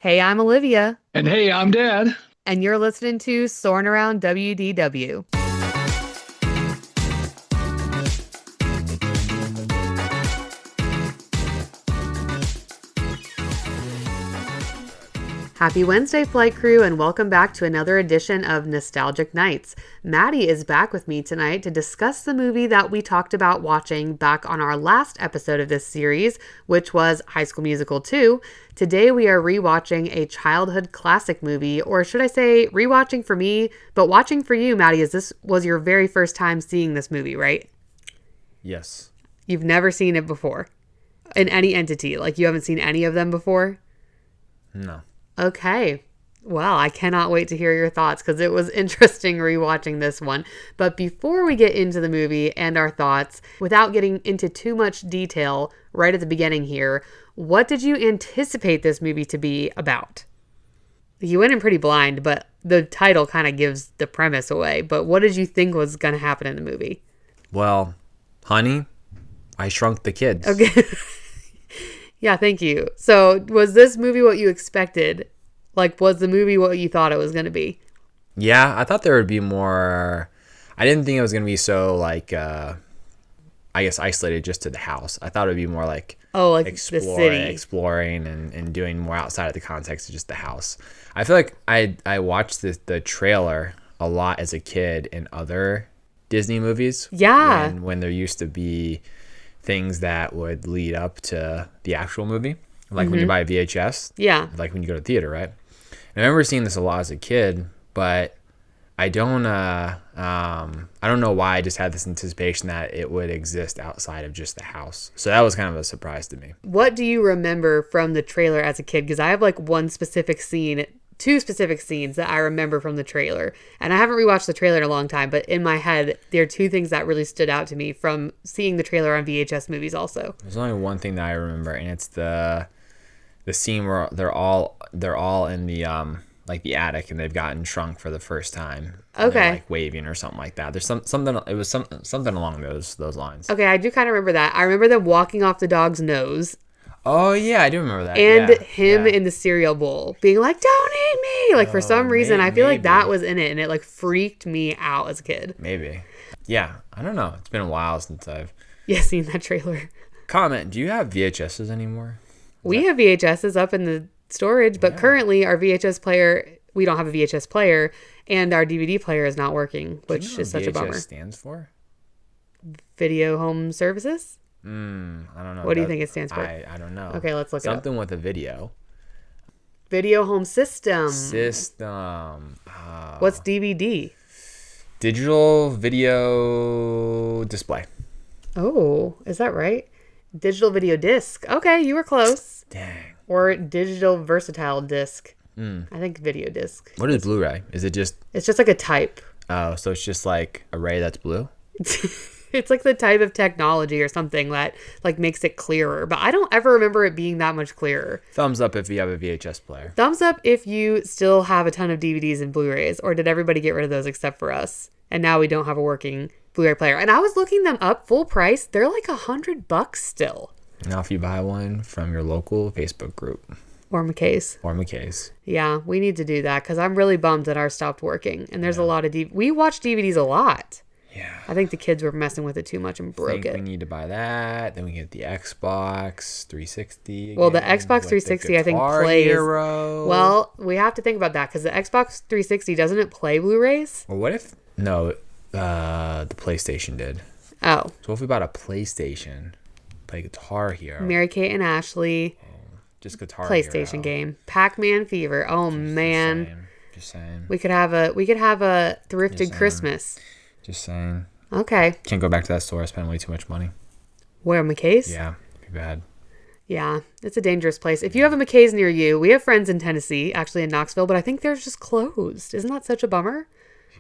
Hey, I'm Olivia, And hey, I'm Dad. and you're listening to Soarin' Around WDW. Happy Wednesday, flight crew, and welcome back to another edition of Nostalgic Nights. Maddie is back with me tonight to discuss the movie that we talked about watching back on our last episode of this series, which was High School Musical 2. Today we are rewatching a childhood classic movie, or should I say rewatching for me, but watching for you, Maddie, as this was your very first time seeing this movie, right? Yes. You've never seen it before in any entity, like you haven't seen any of them before? No. Okay. Well, I cannot wait to hear your thoughts because it was interesting rewatching this one. But before we get into the movie and our thoughts, without getting into too much detail right at the beginning here, what did you anticipate this movie to be about? You went in pretty blind, but the title kind of gives the premise away. But what did you think was going to happen in the movie? Well, honey, I shrunk the kids. Okay. Yeah, thank you. So, was this movie what you expected? Like, was the movie what you thought it was going to be? Yeah, I thought there would be more. I didn't think it was going to be so, I guess, isolated just to the house. I thought it would be more like Oh, like the city. exploring and doing more outside of the context of just the house. I feel like I watched the trailer a lot as a kid in other Disney movies. Yeah. When there used to be things that would lead up to the actual movie, like when you buy a VHS, Yeah. like when you go to theater, right? And I remember seeing this a lot as a kid, but I don't know why I just had this anticipation that it would exist outside of just the house. So that was kind of a surprise to me. What do you remember from the trailer as a kid? Because I have like one specific scene, two specific scenes that I remember from the trailer. And I haven't rewatched the trailer in a long time, but in my head, there are two things that really stood out to me from seeing the trailer on VHS movies also. There's only one thing that I remember, and it's the scene where they're all in the like the attic, and they've gotten shrunk for the first time. And they're, Okay. like waving or something like that. There's something. It was something along those lines. Okay, I do kind of remember that. I remember them walking off the dog's nose Oh yeah, I do remember that. and Yeah, him yeah. in the cereal bowl being like, "Don't eat me!" Like for some reason, I feel like that maybe. was in it and it like freaked me out as a kid. Maybe. Yeah, I don't know. It's been a while since I've Yeah, seeing that trailer. comment. Do you have VHSs anymore? We have VHSs up in the storage, but currently our VHS player, we don't have a VHS player, and our DVD player is not working, Do you which know what is such a VHS bummer. stands for? Video home services? I don't know. What do you think it stands for? I don't know. Okay, let's look it up. Something with a video Video home system. system. What's DVD? Digital video display. Oh, is that right? Digital video disc. Okay, you were close. Dang. Or digital versatile disc. I think video disc. What is Blu-ray? Is it just It's just like a type. so it's just like a ray that's blue? It's like the type of technology or something that like makes it clearer. But I don't ever remember it being that much clearer. Thumbs up if you have a VHS player. Thumbs up if you still have a ton of DVDs and Blu-rays, or did everybody get rid of those except for us? And now we don't have a working Blu-ray player. And I was looking them up full price. They're like $100 still. Now if you buy one from your local Facebook group Or McKay's. or McKay's. Yeah, we need to do that because I'm really bummed that ours stopped working. And there's a lot of we watch DVDs a lot. Yeah. I think the kids were messing with it too much and I broke think we it. need to buy that. Then we get the Xbox 360. Well, the again Xbox with 360 I think Guitar plays. Hero. Well, we have to think about that because the Xbox 360 doesn't it play Blu-rays? Or what if no, the PlayStation did. Oh, So what if we bought a PlayStation, play Guitar Hero, Mary Kate and Ashley just Guitar PlayStation Hero. game, Pac-Man Fever. Oh man, Just saying. we could have a thrifted saying. Christmas. Just saying. Okay, Can't go back to that store. I spent way too much money. where McKay's? Yeah, be bad. Yeah, it's a dangerous place. If you have a McKay's near you, we have friends in Tennessee, actually in Knoxville, but I think they're just closed. Isn't that such a bummer?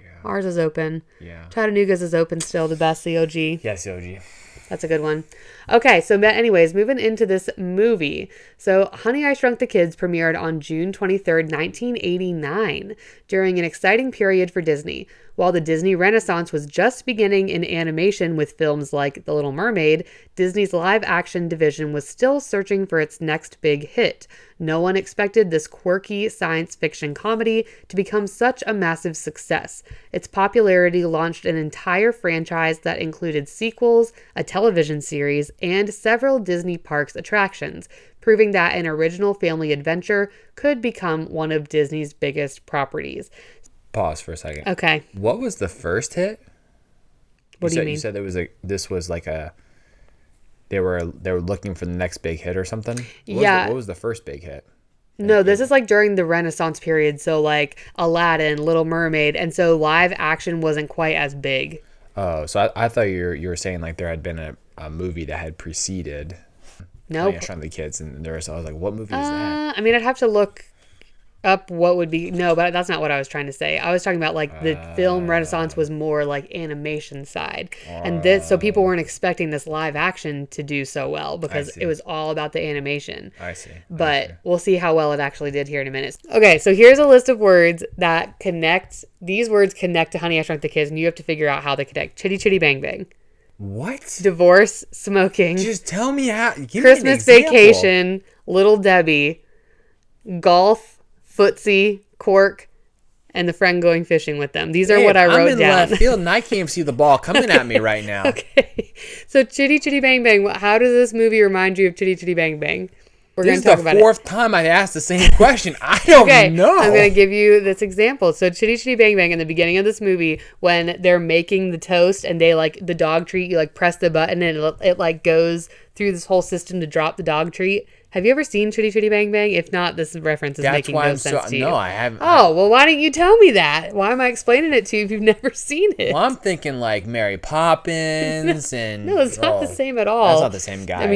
Yeah. Ours is open. Yeah. Chattanooga's is open still, the best COG. Yes, OG. That's a good one. Okay, so anyways, moving into this movie. So Honey, I Shrunk the Kids premiered on June 23rd, 1989, during an exciting period for Disney. While the Disney Renaissance was just beginning in animation with films like The Little Mermaid, Disney's live-action division was still searching for its next big hit. No one expected this quirky science fiction comedy to become such a massive success. Its popularity launched an entire franchise that included sequels, a television series, and several Disney Parks attractions, proving that an original family adventure could become one of Disney's biggest properties. Pause for a second. Okay. What was the first hit? What do you mean? You said this was like they were looking for the next big hit or something? What was the first big hit? No, this is like during the Renaissance period. So like Aladdin, Little Mermaid. And so live action wasn't quite as big. Oh, so I thought you were saying like there had been a movie that had preceded Shrunk the Kids. And I was like, what movie is that? I mean, I'd have to look up what would be. No, but that's not what I was trying to say. I was talking about like the film Renaissance was more like animation side. And so people weren't expecting this live action to do so well because it was all about the animation. I see. But we'll see how well it actually did here in a minute. Okay, so here's a list of words that connect. These words connect to Honey, I Shrunk the Kids, and you have to figure out how they connect. Chitty Chitty Bang Bang. What? Divorce, smoking. Just tell me how. Christmas Vacation, Little Debbie, golf, footsie, cork, and the friend going fishing with them. These are what I wrote down. I'm in left field and I can't see the ball coming at me right now. Okay. So Chitty Chitty Bang Bang. How does this movie remind you of Chitty Chitty Bang Bang? This is the fourth time I've asked the same question. I don't know. I'm going to give you this example. So Chitty Chitty Bang Bang in the beginning of this movie, when they're making the toast and they like the dog treat, you like press the button and it like goes through this whole system to drop the dog treat. Have you ever seen Chitty Chitty Bang Bang? If not, this reference is making no sense to you. No, I haven't. Oh, well, why didn't you tell me that? Why am I explaining it to you if you've never seen it? Well, I'm thinking like Mary Poppins and... No, it's not the same at all. That's not the same guy,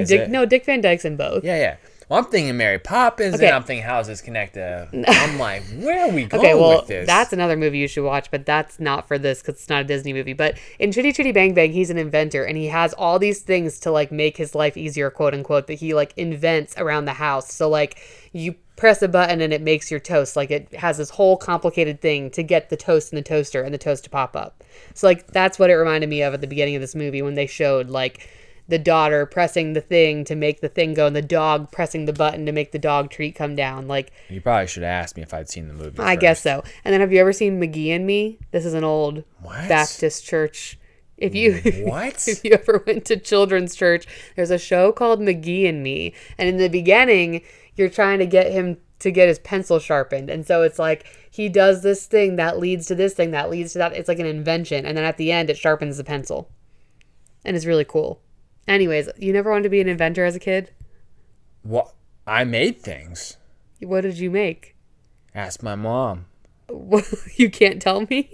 Dick Van Dyke's in both. Yeah. Well, I'm thinking Mary Poppins, and I'm thinking, how does this connect to... I'm like, where are we going with this? That's another movie you should watch, but that's not for this because it's not a Disney movie. But in Chitty Chitty Bang Bang, he's an inventor, and he has all these things to, like, make his life easier, quote unquote, that he, like, invents around the house. So, like, you press a button and it makes your toast. Like, it has this whole complicated thing to get the toast in the toaster and the toast to pop up. So, like, that's what it reminded me of at the beginning of this movie when they showed, like... the daughter pressing the thing to make the thing go and the dog pressing the button to make the dog treat come down. Like, you probably should have asked me if I'd seen the movie I guess so. And then have you ever seen McGee and Me? This is an old Baptist church. If you ever went to children's church, there's a show called McGee and Me. And in the beginning, you're trying to get him to get his pencil sharpened. And so it's like he does this thing that leads to this thing that leads to that. It's like an invention. And then at the end, it sharpens the pencil. And it's really cool. Anyways, you never wanted to be an inventor as a kid? Well, I made things. What did you make? Ask my mom. You can't tell me?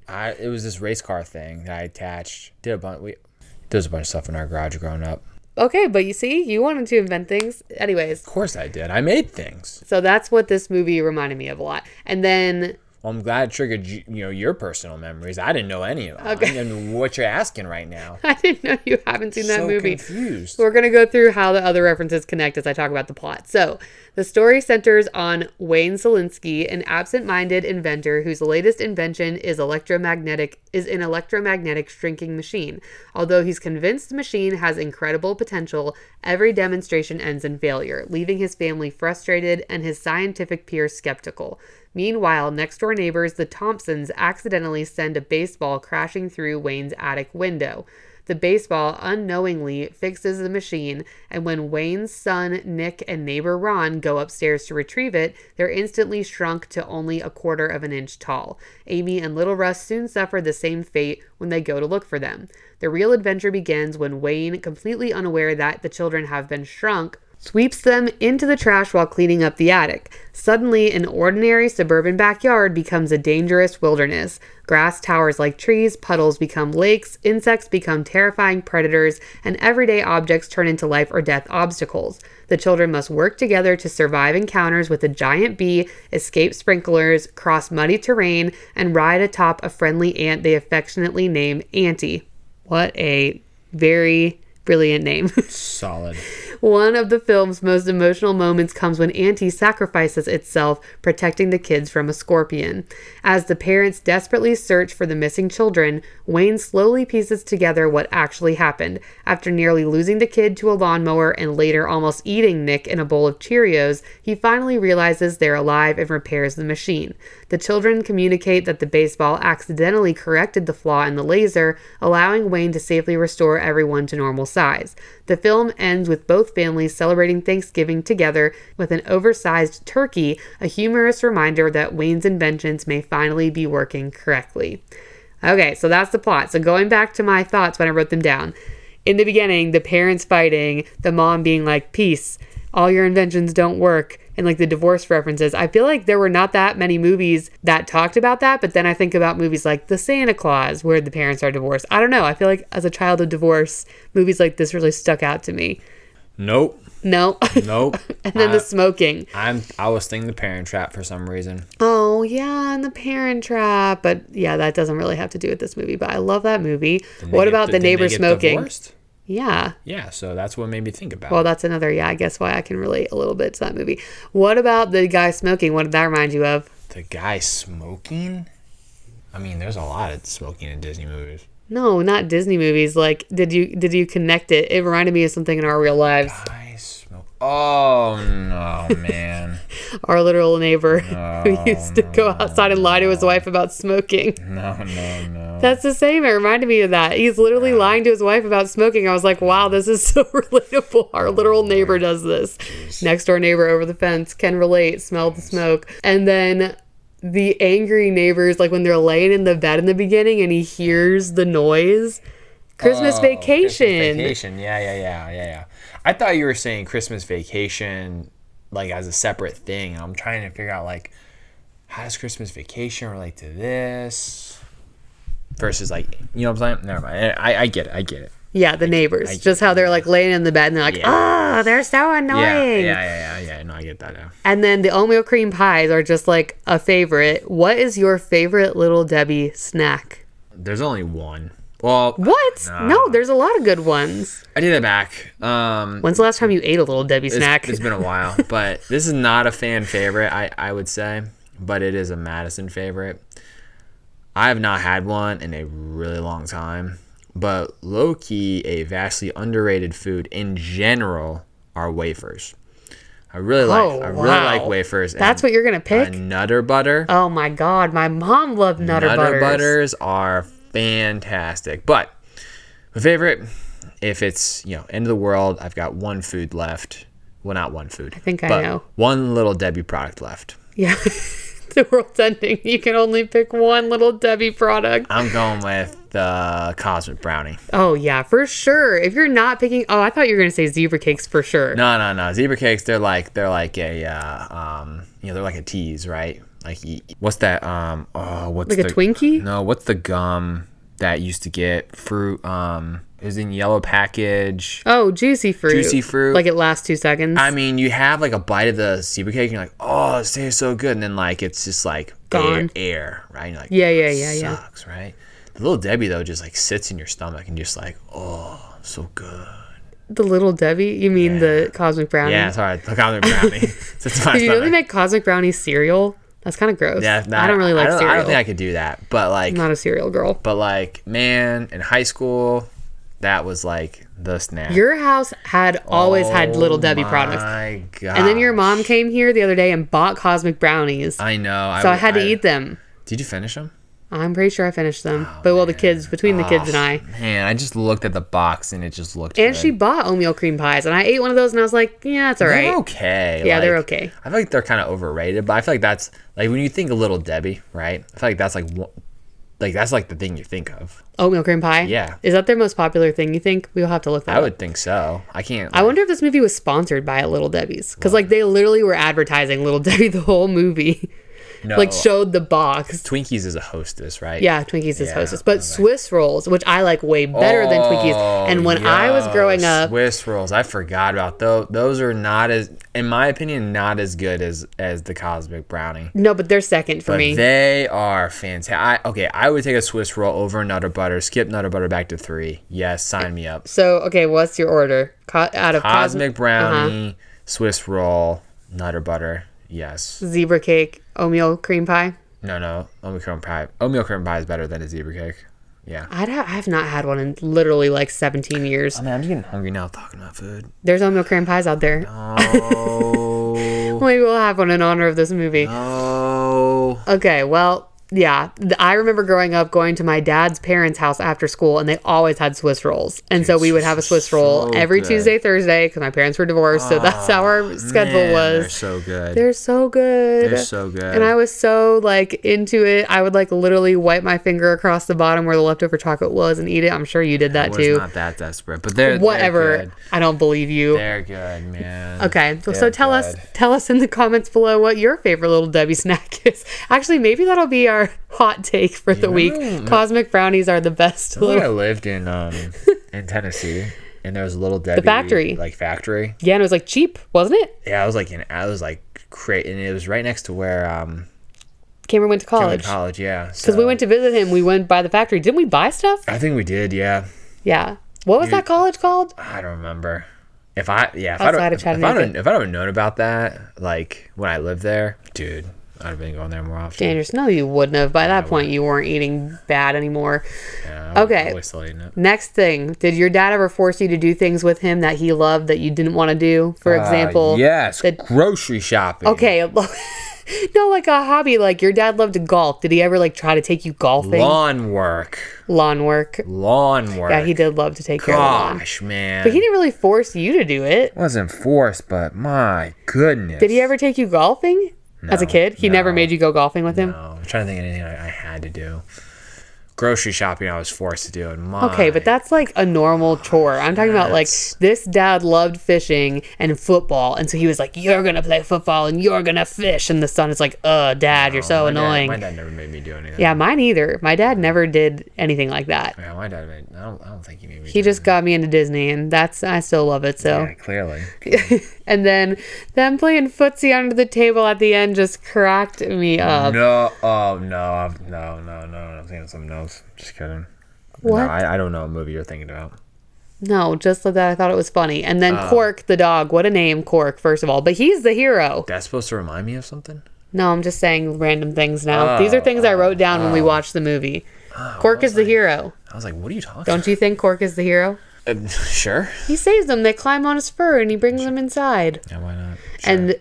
It was this race car thing that I attached. There was a bunch of stuff in our garage growing up. Okay, but you see, you wanted to invent things. Anyways. Of course I did. I made things. So that's what this movie reminded me of a lot. And then... Well, I'm glad it triggered your personal memories. I didn't know any of them. Okay. I don't know what you're asking right now. I didn't know you haven't seen that movie. So confused. We're going to go through how the other references connect as I talk about the plot. So, the story centers on Wayne Szalinski, an absent-minded inventor whose latest invention is an electromagnetic shrinking machine. Although he's convinced the machine has incredible potential, every demonstration ends in failure, leaving his family frustrated and his scientific peers skeptical. Meanwhile, next-door neighbors, the Thompsons, accidentally send a baseball crashing through Wayne's attic window. The baseball unknowingly fixes the machine, and when Wayne's son, Nick, and neighbor Ron go upstairs to retrieve it, they're instantly shrunk to only 1/4 of an inch tall. Amy and Little Russ soon suffer the same fate when they go to look for them. The real adventure begins when Wayne, completely unaware that the children have been shrunk, sweeps them into the trash while cleaning up the attic. Suddenly, an ordinary suburban backyard becomes a dangerous wilderness. Grass towers like trees, puddles become lakes, insects become terrifying predators, and everyday objects turn into life or death obstacles. The children must work together to survive encounters with a giant bee, escape sprinklers, cross muddy terrain, and ride atop a friendly ant they affectionately name Auntie. What a very brilliant name. Solid. One of the film's most emotional moments comes when Auntie sacrifices itself, protecting the kids from a scorpion. As the parents desperately search for the missing children, Wayne slowly pieces together what actually happened. After nearly losing the kid to a lawnmower and later almost eating Nick in a bowl of Cheerios, he finally realizes they're alive and repairs the machine. The children communicate that the baseball accidentally corrected the flaw in the laser, allowing Wayne to safely restore everyone to normal size. The film ends with both families celebrating Thanksgiving together with an oversized turkey, a humorous reminder that Wayne's inventions may finally be working correctly. Okay, so that's the plot. So going back to my thoughts when I wrote them down. In the beginning, the parents fighting, the mom being like, peace, all your inventions don't work, and like the divorce references. I feel like there were not that many movies that talked about that, but then I think about movies like The Santa Claus, where the parents are divorced. I don't know. I feel like as a child of divorce, movies like this really stuck out to me. Nope. No. Nope. And then the smoking. I was thinking The Parent Trap for some reason. Oh, yeah, and The Parent Trap. But yeah, that doesn't really have to do with this movie, but I love that movie. What about the neighbor smoking? Divorced? Yeah. Yeah, so that's what made me think about Well, it. that's another, I guess why I can relate a little bit to that movie. What about the guy smoking? What did that remind you of? The guy smoking? I mean, there's a lot of smoking in Disney movies. No, not Disney movies. Like, did you connect it? It reminded me of something in our real lives. Guy smoke. Oh, no, man. Our literal neighbor who used to go outside and lie to his wife about smoking. No. That's the same. It reminded me of that. He's literally lying to his wife about smoking. I was like, wow, this is so relatable. Our literal neighbor does this. Jeez. Next door neighbor over the fence can relate, smell the smoke. And then the angry neighbors, like when they're laying in the bed in the beginning and he hears the noise. Christmas Vacation. Christmas Vacation. Yeah. I thought you were saying Christmas Vacation like as a separate thing. I'm trying to figure out like how does Christmas Vacation relate to this versus like, you know what I'm saying? Never mind. I get it. Yeah, the neighbors. Just how they're like laying in the bed and they're like, oh, they're so annoying. Yeah. No, I get that now. And then the oatmeal cream pies are just like a favorite. What is your favorite Little Debbie snack? There's only one. Well, what? No, there's a lot of good ones. I take that back. When's the last time you ate a Little Debbie snack? It's been a while, but this is not a fan favorite, I would say, but it is a Madison favorite. I have not had one in a really long time, but low-key, a vastly underrated food in general are wafers. I really like wafers. That's what you're gonna pick? Nutter butter. Oh my god, my mom loved Nutter butters are fantastic. But my favorite, if it's end of the world, I've got one food left. Well, not one food. I think I know. One Little Debbie product left. Yeah. The world's ending. You can only pick one Little Debbie product. I'm going with the Cosmic Brownie. Oh, yeah, for sure. If you're not picking... Oh, I thought you were going to say zebra cakes for sure. No. Zebra cakes, they're like a, they're like a tease, right? Like, what's that? What's like a Twinkie? No, what's the gum that used to get fruit? It was in yellow package. Oh, juicy fruit. Juicy fruit. Like it lasts 2 seconds. I mean, you have like a bite of the zebra cake and you're like, oh, this tastes so good. And then like, it's just like gone. Air, right? And you're like, yeah. Sucks, right? The Little Debbie though just like sits in your stomach and just like, oh, so good. The Little Debbie? You mean the Cosmic Brownie? Yeah, sorry, the Cosmic Brownie. Did you really make Cosmic Brownie cereal? That's kind of gross. Yeah, I don't really like cereal. I don't think I could do that. But like, I'm not a cereal girl. But like, man, in high school, that was like the snack. Your house had always had Little Debbie products. Oh my god! And then your mom came here the other day and bought Cosmic Brownies. I know. So I had to eat them. Did you finish them? I'm pretty sure I finished them. But the kids, between the kids and I. Man, I just looked at the box and it just looked And good. she bought oatmeal cream pies. And I ate one of those and I was like, yeah, it's all right. They're okay. Yeah, they're okay. I feel like they're kind of overrated. But I feel like that's, like when you think of Little Debbie, right? I feel like that's that's like the thing you think of. Oatmeal cream pie? Yeah. Is that their most popular thing, you think? We'll have to look that up. I would think so. I can't. I wonder if this movie was sponsored by Little Debbie's. Because like they literally were advertising Little Debbie the whole movie. No. like showed the box. Twinkies is a Hostess, right? Yeah, Twinkies is Yeah, Hostess. But okay. Swiss rolls, which I like way better than Twinkies. And when I was growing up, Swiss rolls, I forgot about those. Those are not as, in my opinion, not as good as the Cosmic Brownie. no, but they're second for But me. they are fantastic. I would take a Swiss roll over Nutter Butter. Skip Nutter Butter back to 3. Yes, sign me up. So, okay, what's your order? Out of Cosmic Brownie, Swiss roll, Nutter Butter. Yes. Zebra cake, oatmeal cream pie. No. Oatmeal cream pie. Oatmeal cream pie is better than a zebra cake. Yeah. I have not had one in literally like 17 years. I mean, I'm just getting hungry now talking about food. There's oatmeal cream pies out there. Oh. Maybe we'll have one in honor of this movie. Oh. Okay, well, yeah. I remember growing up going to my dad's parents' house after school, and they always had Swiss rolls. And so we would have a Swiss roll every Tuesday, Thursday, because my parents were divorced. So that's how our schedule was. They're so good. They're so good. They're so good. And I was so like into it. I would like literally wipe my finger across the bottom where the leftover chocolate was and eat it. I'm sure you did that I was too. not that desperate, but they're Whatever. They're good. I don't believe you. They're good, man. Okay, so They're tell good. us in the comments below what your favorite Little Debbie snack is. Actually, maybe that'll be our hot take for the week. Cosmic brownies are the best. When I lived in Tennessee, and there was a Little Debbie factory. factory. Yeah, and it was like cheap, wasn't it? Yeah, I was like great, and it was right next to where Cameron went to college. college, yeah. Because we went to visit him. We went by the factory. Didn't we buy stuff? I think we did, yeah. Yeah. What was that college called? I don't remember. If I Outside of Chattanooga. if I'd have known about that, like when I lived there, dude, I'd have been going there more often. Dangerous. No, you wouldn't have. By that point, you weren't eating bad anymore. Yeah, I Okay. was still eating it. Next thing. Did your dad ever force you to do things with him that he loved that you didn't want to do? For example. Yes, grocery shopping. Okay. No, like a hobby. Like your dad loved to golf. Did he ever like try to take you golfing? Lawn work. Lawn work. Yeah, Yeah, he did love to take care of the lawn. Gosh, man. But he didn't really force you to do it. It wasn't forced, but my goodness. Did he ever take you golfing as a kid? He never made you go golfing with him? No, I'm trying to think of anything I had to do. Grocery shopping I was forced to do. And Okay, but that's like a normal chore. I'm talking about like this dad loved fishing and football. And so he was like, you're going to play football and you're going to fish. And the son is like, dad, you're so annoying. My dad never made me do anything. Yeah, mine either. My dad never did anything like that. Yeah, my dad made, I don't think he made me He do just got me into Disney, and I still love it. So, Yeah, clearly. and then them playing footsie under the table at the end just cracked me up. No, no, I'm thinking of something else. Just kidding. What? No, I don't know what movie you're thinking about. No, just that I thought it was funny. And then Cork the dog. What a name, Cork, first of all. But he's the hero. That's supposed to remind me of something? No, I'm just saying random things now. These are things I wrote down when we watched the movie. Cork is the hero. I was like, what are you talking about? Don't you think Cork is the hero? Sure. He saves them. They climb on his fur and he brings them inside. Yeah, why not? Sure. And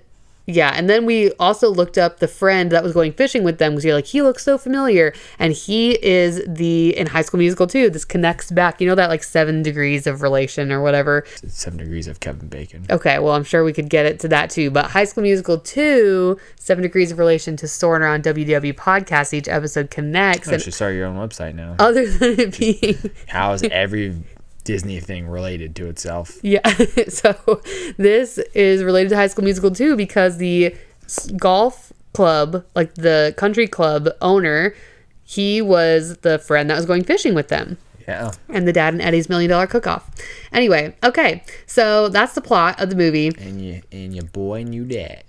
yeah, and then we also looked up the friend that was going fishing with them because you're like, he looks so familiar. And he is in High School Musical 2. This connects back. You know that like 7 degrees of relation or whatever? It's 7 degrees of Kevin Bacon. Okay, well, I'm sure we could get it to that too. But High School Musical 2, 7 degrees of relation to Soarin on WDW podcast. Each episode connects. You should start your own website now. Other than it being... How is every Disney thing related to itself? Yeah, so this is related to High School Musical 2 because the golf club, like the country club owner, he was the friend that was going fishing with them. Yeah. And the dad and Eddie's $1 Million Cook-Off. Anyway, okay, so that's the plot of the movie. And your boy knew that.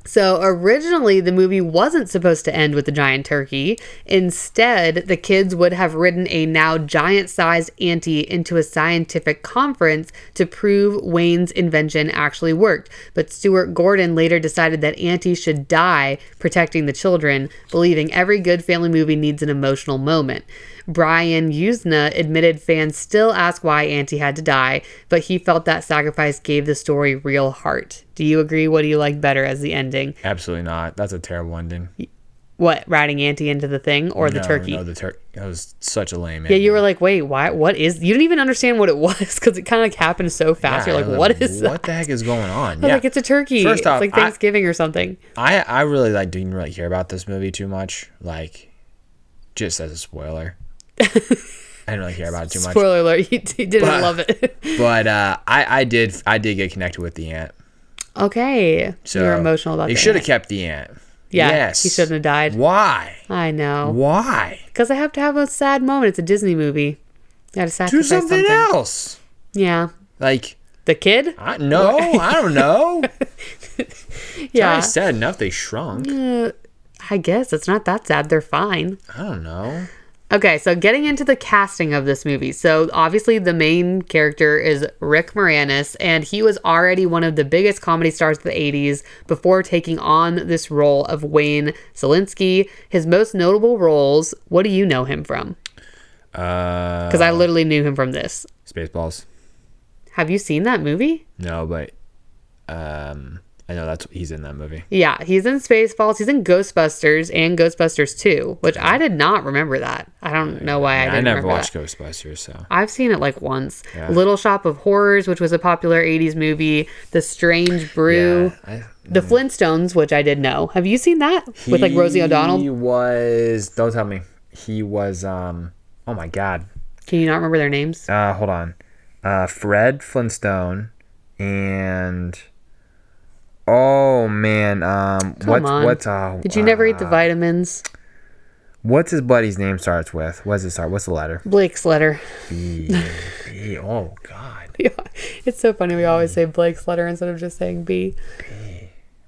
So originally the movie wasn't supposed to end with the giant turkey. Instead, the kids would have ridden a now giant-sized Auntie into a scientific conference to prove Wayne's invention actually worked. But Stuart Gordon later decided that Auntie should die protecting the children, believing every good family movie needs an emotional moment. Brian Usna admitted fans still ask why Auntie had to die, but he felt that sacrifice gave the story real heart. Do you agree? What do you like better as the ending? Absolutely not. That's a terrible ending. What, riding Auntie into the thing or the turkey? No, the turkey. That was such a lame ending. Yeah, you were like, wait, why? What is... You didn't even understand what it was because it kind of like happened so fast. Yeah, you're like, what is that? What the heck is going on? Yeah. Like, it's a turkey. First off, it's like Thanksgiving or something. I really didn't really hear about this movie too much. Like, just as a spoiler. I didn't really care about it too much. Spoiler alert, he didn't love it. But I did get connected with the aunt. Okay. So you're emotional about that. They should have kept the aunt. Yeah, Yes. he shouldn't have died. Why? I know. Why? Because I have to have a sad moment. It's a Disney movie. Gotta Do sacrifice something else. Yeah. Like, The kid? I don't know. Yeah. It's sad enough they shrunk. I guess it's not that sad. They're fine. I don't know. Okay, so getting into the casting of this movie. So obviously the main character is Rick Moranis, and he was already one of the biggest comedy stars of the 80s before taking on this role of Wayne Szalinski. His most notable roles, what do you know him from? Because I literally knew him from this. Spaceballs. Have you seen that movie? No, but I know he's in that movie. Yeah, he's in Spaceballs. He's in Ghostbusters and Ghostbusters 2, which I did not remember that. I don't know why I didn't remember never watched that. Ghostbusters, so. I've seen it like once. Yeah. Little Shop of Horrors, which was a popular 80s movie. The Strange Brew. Yeah, The Flintstones, which I did know. Have you seen that? With like Rosie O'Donnell? He was, don't tell me. He was, oh my God. Can you not remember their names? Hold on. Fred Flintstone and... Oh man, Come on. Did you never eat the vitamins? What's his buddy's name starts with? What does it start? What's the letter? Blake's letter. Oh God. Yeah, it's so funny. We always say Blake's letter instead of just saying B.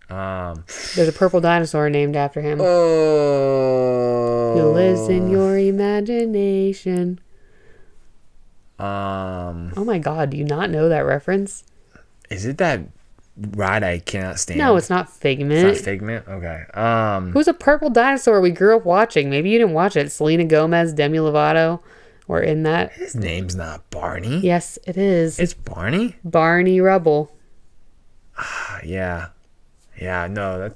There's a purple dinosaur named after him. Oh. Who lives in your imagination. Oh my God, do you not know that reference? Is it that ride I cannot stand? No, it's not Figment. It's not Figment? Okay. Who's a purple dinosaur we grew up watching? Maybe you didn't watch it. Selena Gomez, Demi Lovato were in that. His name's not Barney. Yes, it is. It's Barney? Barney Rubble. Yeah. Yeah, no,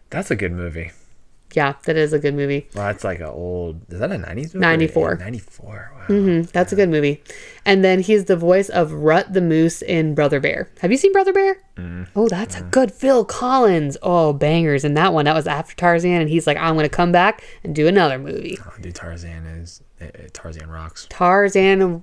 that's a good movie. Yeah, that is a good movie. Well, that's like is that a 90s movie? 94. 94. Wow. That's a good movie. And then he's the voice of Rut the Moose in Brother Bear. Have you seen Brother Bear? Oh, that's a good Phil Collins. Oh, bangers in that one. That was after Tarzan, and he's like, I'm going to come back and do another movie. Oh, dude, Tarzan rocks. Tarzan.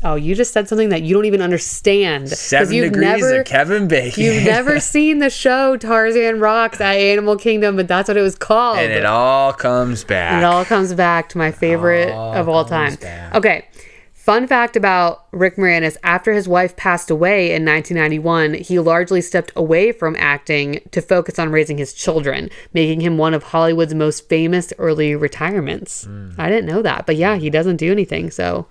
Oh, you just said something that you don't even understand. 7 Degrees of Kevin Bacon. You've never seen the show Tarzan Rocks at Animal Kingdom, but that's what it was called. And it all comes back. It all comes back to my favorite of all time. Back. Okay. Fun fact about Rick Moranis, after his wife passed away in 1991, he largely stepped away from acting to focus on raising his children, making him one of Hollywood's most famous early retirements. I didn't know that, but yeah, he doesn't do anything, so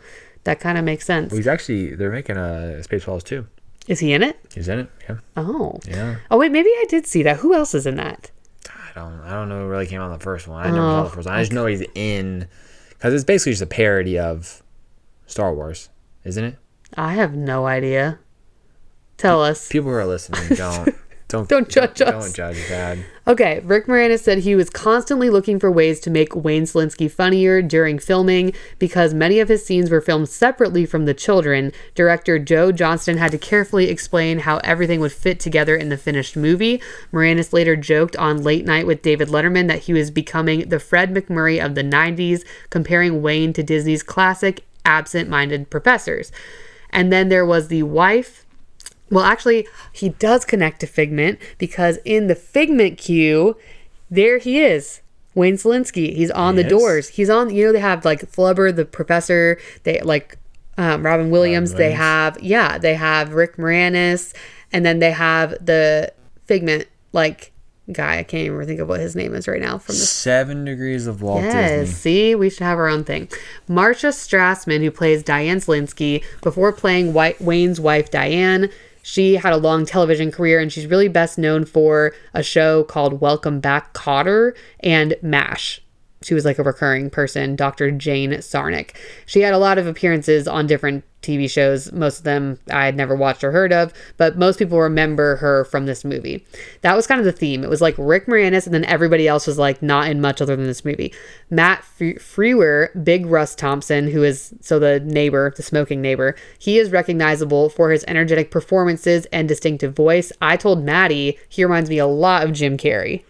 that kind of makes sense. Well, they're making a Spaceballs 2. Is he in it? He's in it, yeah. Oh. Yeah. Oh, wait, maybe I did see that. Who else is in that? I don't know who really came on the first one. I never saw the first one. I just know he's in, because it's basically just a parody of Star Wars, isn't it? I have no idea. Tell us. People who are listening, don't judge us. Don't judge that. Okay, Rick Moranis said he was constantly looking for ways to make Wayne Szalinski funnier during filming because many of his scenes were filmed separately from the children. Director Joe Johnston had to carefully explain how everything would fit together in the finished movie. Moranis later joked on Late Night with David Letterman that he was becoming the Fred McMurray of the 90s, comparing Wayne to Disney's classic absent-minded professors. And then there was the wife. Well, actually, he does connect to Figment because in the Figment queue, there he is, Wayne Szalinski. He's on the doors. He's on, they have like Flubber, the professor, they like Robin Williams. They have Rick Moranis, and then they have the Figment like guy. I can't even think of what his name is right now. From the 7 Degrees of Walt Disney. Yes, see, we should have our own thing. Marcia Strassman, who plays Diane Szalinski, before playing Wayne's wife Diane, she had a long television career, and she's really best known for a show called Welcome Back, Kotter, and MASH. She was like a recurring person, Dr. Jane Sarnik. She had a lot of appearances on different TV shows. Most of them I had never watched or heard of, but most people remember her from this movie. That was kind of the theme. It was like Rick Moranis, and then everybody else was like not in much other than this movie. Matt Frewer, Big Russ Thompson, who is the neighbor, the smoking neighbor, he is recognizable for his energetic performances and distinctive voice. I told Madi he reminds me a lot of Jim Carrey.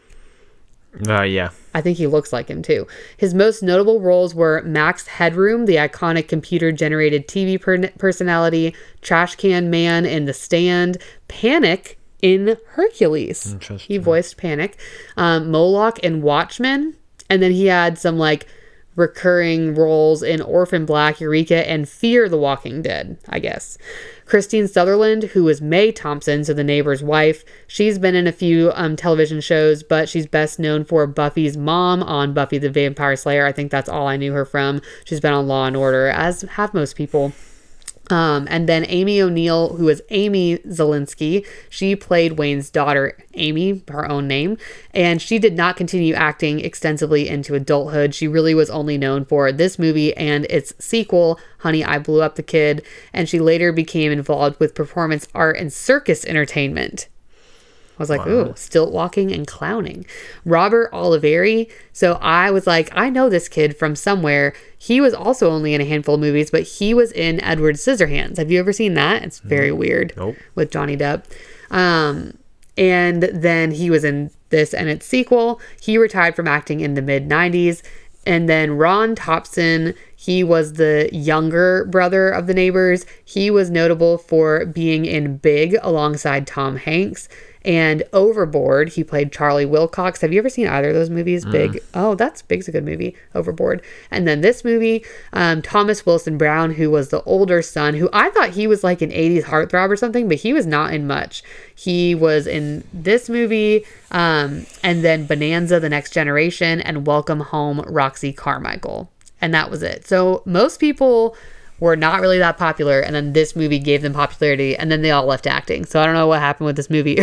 Yeah. I think he looks like him too. His most notable roles were Max Headroom, the iconic computer-generated TV personality, Trash Can Man in The Stand, Panic in Hercules. He voiced Panic, Moloch in Watchmen, and then he had some like recurring roles in Orphan Black, Eureka, and Fear the Walking Dead, I guess. Christine Sutherland, who was Mae Thompson, so the neighbor's wife, she's been in a few television shows, but she's best known for Buffy's mom on Buffy the Vampire Slayer. I think that's all I knew her from. She's been on Law and Order, as have most people. And then Amy O'Neill, who is Amy Szalinski, she played Wayne's daughter, Amy, her own name, and she did not continue acting extensively into adulthood. She really was only known for this movie and its sequel, Honey, I Blew Up the Kid, and she later became involved with performance art and circus entertainment. I was like, ooh, stilt walking and clowning. Robert Oliveri. So I was like, I know this kid from somewhere. He was also only in a handful of movies, but he was in Edward Scissorhands. Have you ever seen that? It's very weird. Nope. With Johnny Depp. And then he was in this and its sequel. He retired from acting in the mid-90s. And then Ron Thompson, he was the younger brother of the neighbors. He was notable for being in Big alongside Tom Hanks. And Overboard, he played Charlie Wilcox. Have you ever seen either of those movies? Big. Oh, Big's a good movie. Overboard. And then this movie, Thomas Wilson Brown, who was the older son, who I thought he was like an 80s heartthrob or something, but he was not in much. He was in this movie, and then Bonanza, The Next Generation, and Welcome Home, Roxy Carmichael. And that was it. So most people were not really that popular, and then this movie gave them popularity, and then they all left acting. So I don't know what happened with this movie.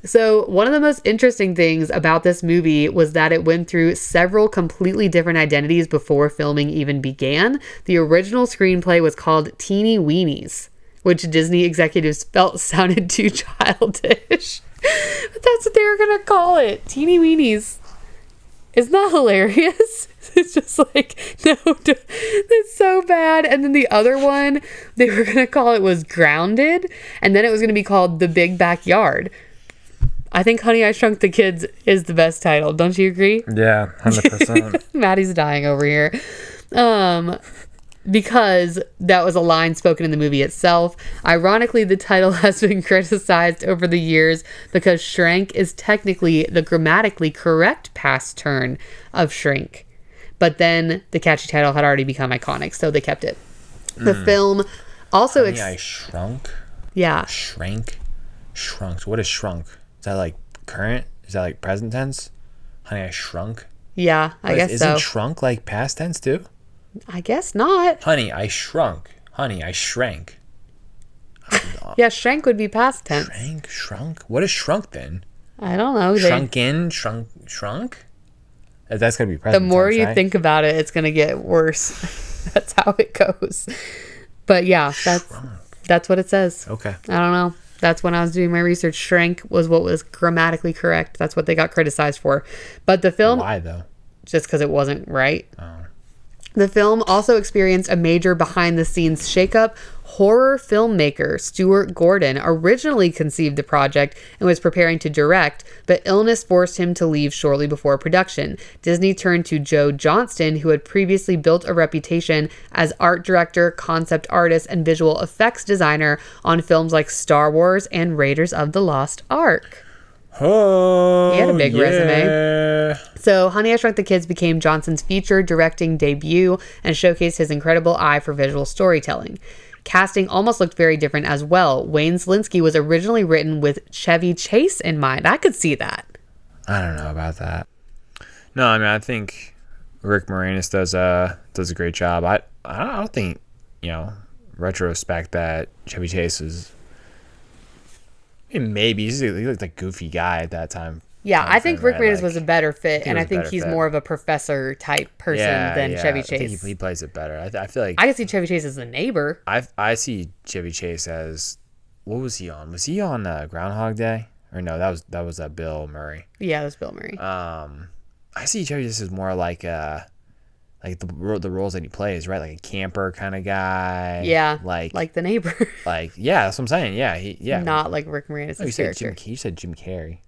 So one of the most interesting things about this movie was that it went through several completely different identities before filming even began. The original screenplay was called Teeny Weenies, which Disney executives felt sounded too childish. But that's what they were going to call it. Teeny Weenies. Isn't that hilarious? It's just like, no, that's so bad. And then the other one they were going to call it was Grounded. And then it was going to be called The Big Backyard. I think Honey, I Shrunk the Kids is the best title. Don't you agree? Yeah, 100%. Maddie's dying over here. Because that was a line spoken in the movie itself. Ironically, the title has been criticized over the years because shrank is technically the grammatically correct past turn of shrink. But then the catchy title had already become iconic, so they kept it. The film also... Honey, I Shrunk? Yeah. Shrunk? So what is shrunk? Is that like current? Is that like present tense? Honey, I Shrunk? Yeah, I guess so. Isn't shrunk like past tense too? I guess not. Honey, I shrunk. Honey, I shrank. Yeah, shrank would be past tense. Shrunk? What is shrunk then? I don't know. Shrunk? That's going to be present The more tense, you right? think about it, it's going to get worse. That's how it goes. But yeah, that's what it says. Okay. I don't know. That's when I was doing my research. Shrank was what was grammatically correct. That's what they got criticized for. But the film... Why though? Just because it wasn't right. Oh. The film also experienced a major behind-the-scenes shakeup. Horror filmmaker Stuart Gordon originally conceived the project and was preparing to direct, but illness forced him to leave shortly before production. Disney turned to Joe Johnston, who had previously built a reputation as art director, concept artist, and visual effects designer on films like Star Wars and Raiders of the Lost Ark. Oh, he had a big yeah. resume. So Honey, I Shrunk the Kids became Johnson's feature directing debut and showcased his incredible eye for visual storytelling. Casting almost looked very different as well. Wayne Szalinski was originally written with Chevy Chase in mind. I could see that. I don't know about that. No, I mean, I think Rick Moranis does a great job. I don't think, retrospect that Chevy Chase was... Maybe he looked like a goofy guy at that time. Yeah, I think Rick Moranis was a better fit, and I think he's more of a professor type person than Chevy Chase. I think he plays it better. I feel like I can see Chevy Chase as the neighbor. I see Chevy Chase as, what was he on? Was he on Groundhog Day? Or no, that was Bill Murray. Yeah, that was Bill Murray. I see Chevy Chase as more like the roles that he plays, right? Like a camper kind of guy. Yeah, like the neighbor. Yeah, that's what I'm saying. Yeah, not like Rick Moranis' character. You said Jim Carrey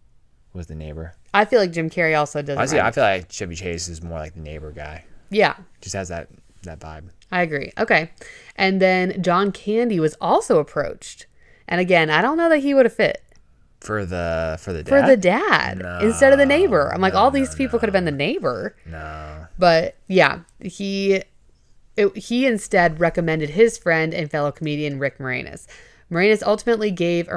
was the neighbor. I feel like Jim Carrey also does. I feel like Chevy Chase is more like the neighbor guy. Yeah, just has that vibe. I agree. Okay, and then John Candy was also approached, And again, I don't know that he would have fit. For the dad? For the dad. No, instead of the neighbor. I'm like, all these people no. could have been the neighbor. No. But yeah, he instead recommended his friend and fellow comedian Rick Moranis. Moranis ultimately gave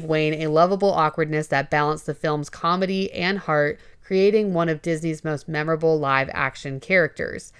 Wayne a lovable awkwardness that balanced the film's comedy and heart, creating one of Disney's most memorable live-action characters.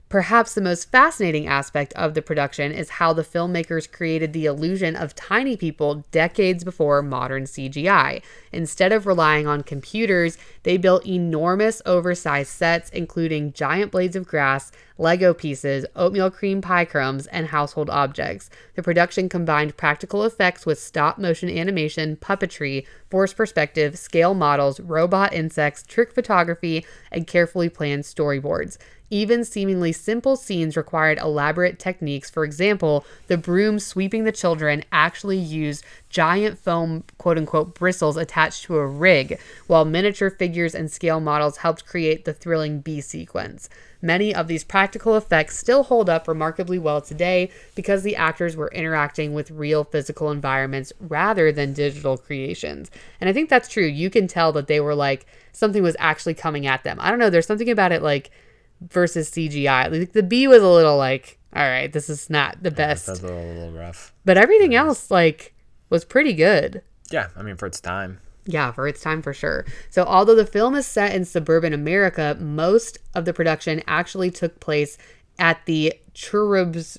Perhaps the most fascinating aspect of the production is how the filmmakers created the illusion of tiny people decades before modern CGI. Instead of relying on computers, they built enormous oversized sets, including giant blades of grass, Lego pieces, oatmeal cream pie crumbs, and household objects. The production combined practical effects with stop-motion animation, puppetry, forced perspective, scale models, robot insects, trick photography, and carefully planned storyboards. Even seemingly simple scenes required elaborate techniques. For example, the broom sweeping the children actually used giant foam, quote-unquote, bristles attached to a rig, while miniature figures and scale models helped create the thrilling bee sequence. Many of these practical effects still hold up remarkably well today because the actors were interacting with real physical environments rather than digital creations. And I think that's true. You can tell that they were like, something was actually coming at them. I don't know, there's something about it like versus CGI. Like the bee was a little like, all right, this is not the best. That's a little rough. But everything else like was pretty good. Yeah, I mean for its time. Yeah, for its time for sure. So although the film is set in suburban America, most of the production actually took place at the Churubusco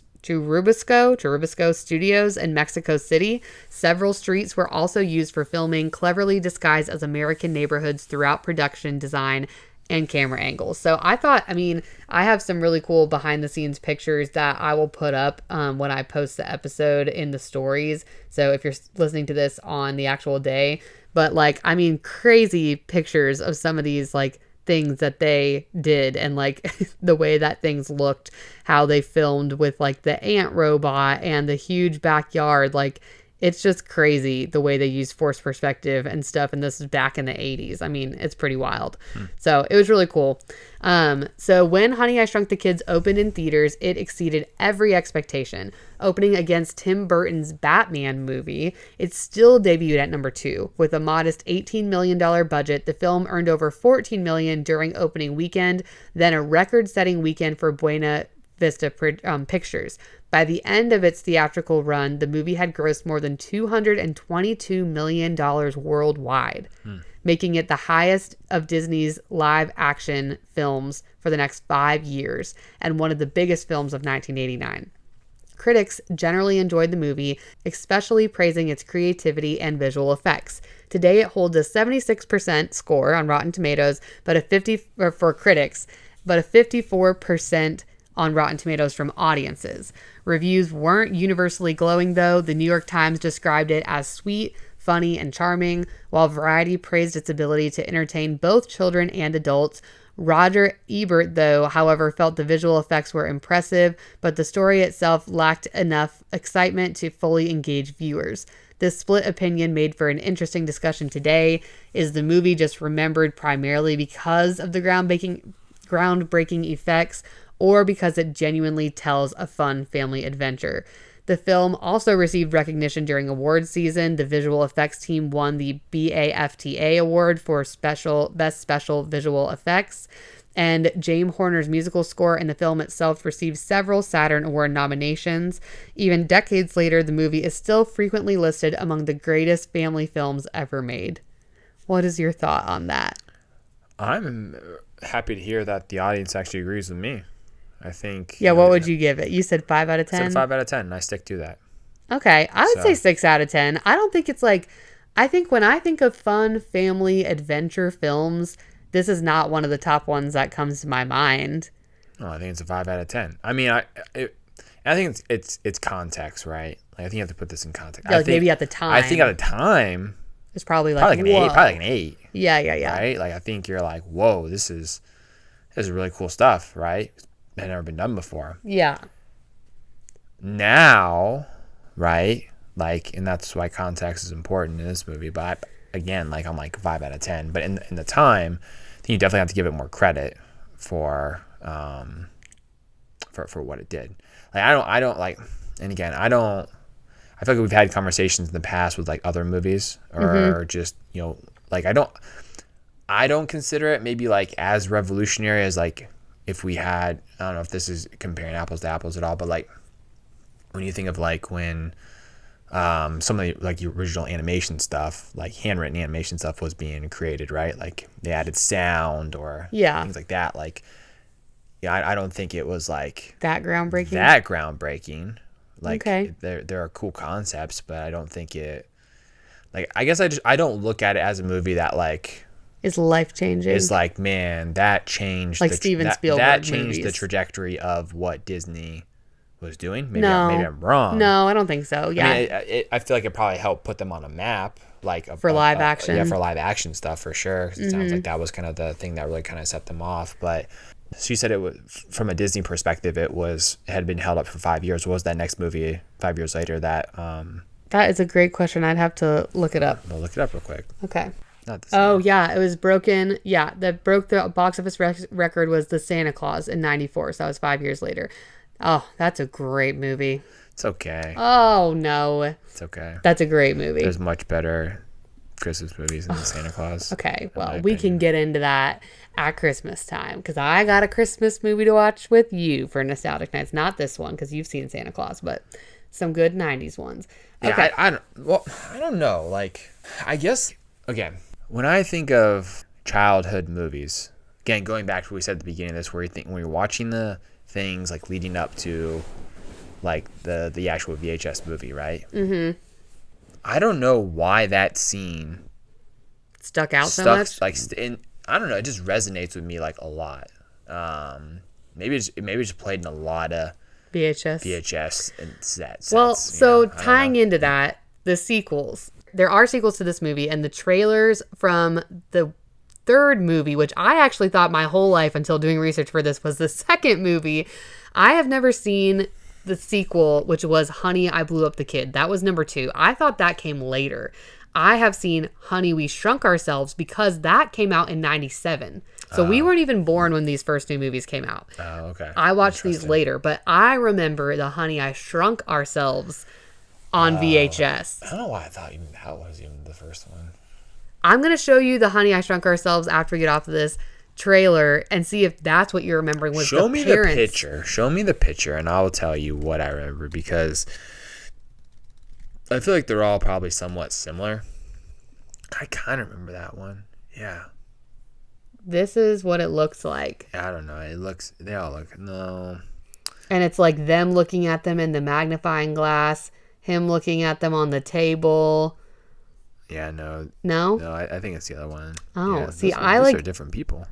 Studios in Mexico City. Several streets were also used for filming, cleverly disguised as American neighborhoods throughout production design and camera angles. So I have some really cool behind the scenes pictures that I will put up when I post the episode in the stories. So if you're listening to this on the actual day, but like, I mean, crazy pictures of some of these like things that they did and like the way that things looked, how they filmed with like the ant robot and the huge backyard. Like, it's just crazy the way they use forced perspective and stuff. And this is back in the 80s. I mean, it's pretty wild. So it was really cool. So when Honey, I Shrunk the Kids opened in theaters, it exceeded every expectation. Opening against Tim Burton's Batman movie, it still debuted at number 2. With a modest $18 million budget, the film earned over $14 million during opening weekend, then a record-setting weekend for Buena Vista Pictures. By the end of its theatrical run, the movie had grossed more than $222 million worldwide, making it the highest of Disney's live-action films for the next 5 years and one of the biggest films of 1989. Critics generally enjoyed the movie, especially praising its creativity and visual effects. Today, it holds a 76% score on Rotten Tomatoes, for critics, but a 54% on Rotten Tomatoes from audiences. Reviews weren't universally glowing, though. The New York Times described it as sweet, funny, and charming, while Variety praised its ability to entertain both children and adults. Roger Ebert, though, however, felt the visual effects were impressive, but the story itself lacked enough excitement to fully engage viewers. This split opinion made for an interesting discussion today. Is the movie just remembered primarily because of the groundbreaking effects, or because it genuinely tells a fun family adventure? The film also received recognition during awards season. The visual effects team won the BAFTA award for Best Special Visual Effects. And James Horner's musical score in the film itself received several Saturn Award nominations. Even decades later, the movie is still frequently listed among the greatest family films ever made. What is your thought on that? I'm happy to hear that the audience actually agrees with me. I think... Yeah, what would you give it? You said 5 out of 10? I said 5 out of 10, and I stick to that. Okay, I would say 6 out of 10. I don't think it's like... I think when I think of fun family adventure films, this is not one of the top ones that comes to my mind. Oh, I think it's a 5 out of 10. I mean, I think it's context, right? Like, I think you have to put this in context. Yeah, like maybe at the time. I think at the time... It's probably like an 8. Probably like an 8. Yeah. Right? Like, I think you're like, whoa, this is really cool stuff, right? Had never been done before. Yeah. Now, right? Like, and that's why context is important in this movie. But again, like, I'm like 5 out of 10. But in the time, I think you definitely have to give it more credit for what it did. Like, I don't like, and again, I don't I feel like we've had conversations in the past with like other movies or just, you know, like I don't consider it maybe like as revolutionary as like if we had, I don't know if this is comparing apples to apples at all, but like when you think of like when some of the like the original animation stuff, like handwritten animation stuff was being created, right? Like they added sound or things like that. Like, yeah, I don't think it was like that groundbreaking. Like there are cool concepts, but I don't think it, like, I guess I don't look at it as a movie that like is life changing. It's like, man, that changed like Steven Spielberg that changed movies. The trajectory of what Disney was doing. Maybe I'm wrong. No, I don't think so. Yeah, I mean, I feel like it probably helped put them on a map, like for live action. Yeah, for live action stuff for sure. It sounds like that was kind of the thing that really kind of set them off. But she said it was, from a Disney perspective, it had been held up for 5 years. What was that next movie 5 years later? That is a great question. I'd have to look it up. We'll look it up real quick. Okay. Oh yeah, it was broken. Yeah, that broke the box office record was the Santa Claus in '94. So that was 5 years later. Oh, that's a great movie. It's okay. Oh no, it's okay. That's a great movie. There's much better Christmas movies than Santa Claus. Okay, well, we can get into that at Christmas time because I got a Christmas movie to watch with you for Nostalgic Nights. Not this one because you've seen Santa Claus, but some good '90s ones. Okay. Yeah, I don't know. Like, I guess again, when I think of childhood movies, again, going back to what we said at the beginning of this, where you think when you're watching the things like leading up to like the actual VHS movie, right? Mm-hmm. I don't know why that scene stuck out so much. Like, I don't know. It just resonates with me like a lot. Maybe it just played in a lot of VHS and sets. Well, so tying into that, the sequels. There are sequels to this movie, and the trailers from the third movie, which I actually thought my whole life until doing research for this was the second movie. I have never seen the sequel, which was Honey, I Blew Up the Kid. That was number 2. I thought that came later. I have seen Honey, We Shrunk Ourselves because that came out in '97. So we weren't even born when these first 2 movies came out. Oh, okay. I watched these later, but I remember the Honey, I Shrunk Ourselves on VHS. I don't know why I thought even that was even the first one. I'm going to show you the Honey, I Shrunk Ourselves after we get off of this trailer and see if that's what you're remembering was the parents. The picture. Show me the picture and I'll tell you what I remember because I feel like they're all probably somewhat similar. I kind of remember that one. Yeah. This is what it looks like. I don't know. They all look, no. And it's like them looking at them in the magnifying glass, him looking at them on the table. Yeah, no. No? No, I think it's the other one. Oh, yeah, see, those are different people.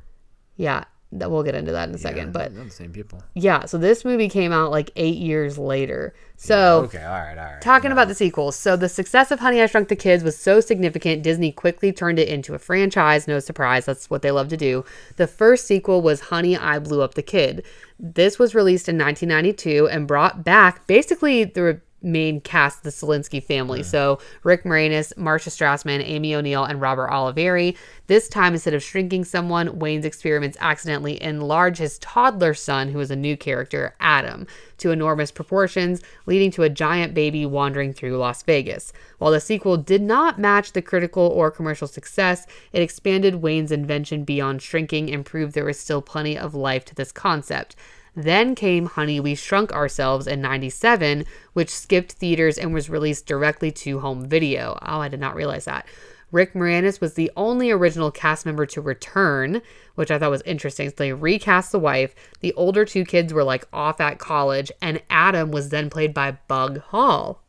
Yeah, we'll get into that in a second. But they're the same people. Yeah, so this movie came out like 8 years later. So, okay, all right. Talking about the sequels. So the success of Honey, I Shrunk the Kids was so significant, Disney quickly turned it into a franchise. No surprise, that's what they love to do. The first sequel was Honey, I Blew Up the Kid. This was released in 1992 and brought back basically the main cast, the Szalinski family. So Rick Moranis, Marcia Strassman, Amy O'Neill, and Robert Oliveri. This time, instead of shrinking someone, Wayne's experiments accidentally enlarge his toddler son, who is a new character, Adam, to enormous proportions, leading to a giant baby wandering through Las Vegas. While the sequel did not match the critical or commercial success, it expanded Wayne's invention beyond shrinking and proved there was still plenty of life to this concept. Then came Honey, We Shrunk Ourselves in '97, which skipped theaters and was released directly to home video. Oh, I did not realize that. Rick Moranis was the only original cast member to return, which I thought was interesting. So they recast the wife. The older 2 kids were like off at college, and Adam was then played by Bug Hall.